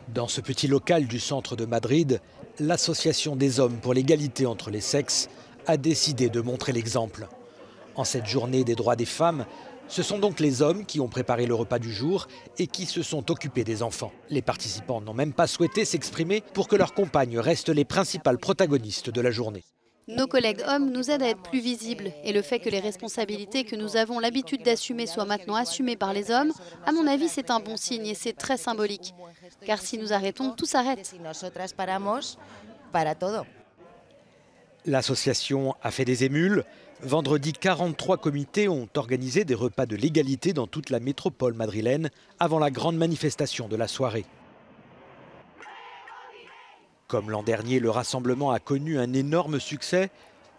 Dans ce petit local du centre de Madrid, l'Association des hommes pour l'égalité entre les sexes a décidé de montrer l'exemple. En cette journée des droits des femmes, ce sont donc les hommes qui ont préparé le repas du jour et qui se sont occupés des enfants. Les participants n'ont même pas souhaité s'exprimer pour que leurs compagnes restent les principales protagonistes de la journée. Nos collègues hommes nous aident à être plus visibles et le fait que les responsabilités que nous avons l'habitude d'assumer soient maintenant assumées par les hommes, à mon avis, c'est un bon signe et c'est très symbolique. Car si nous arrêtons, tout s'arrête. L'association a fait des émules. Vendredi, 43 comités ont organisé des repas de l'égalité dans toute la métropole madrilène avant la grande manifestation de la soirée. Comme l'an dernier, le rassemblement a connu un énorme succès.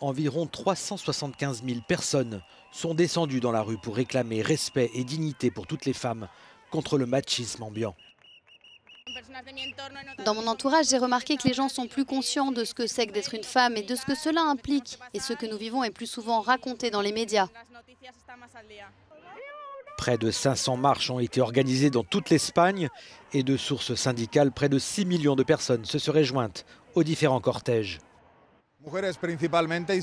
Environ 375 000 personnes sont descendues dans la rue pour réclamer respect et dignité pour toutes les femmes contre le machisme ambiant. Dans mon entourage, j'ai remarqué que les gens sont plus conscients de ce que c'est que d'être une femme et de ce que cela implique. Et ce que nous vivons est plus souvent raconté dans les médias. Près de 500 marches ont été organisées dans toute l'Espagne et de sources syndicales, près de 6 millions de personnes se seraient jointes aux différents cortèges.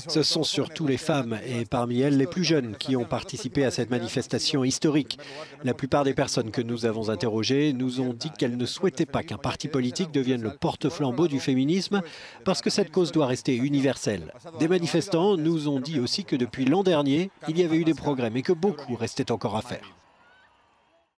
Ce sont surtout les femmes, et parmi elles les plus jeunes, qui ont participé à cette manifestation historique. La plupart des personnes que nous avons interrogées nous ont dit qu'elles ne souhaitaient pas qu'un parti politique devienne le porte-flambeau du féminisme, parce que cette cause doit rester universelle. Des manifestants nous ont dit aussi que depuis l'an dernier, il y avait eu des progrès, mais que beaucoup restait encore à faire.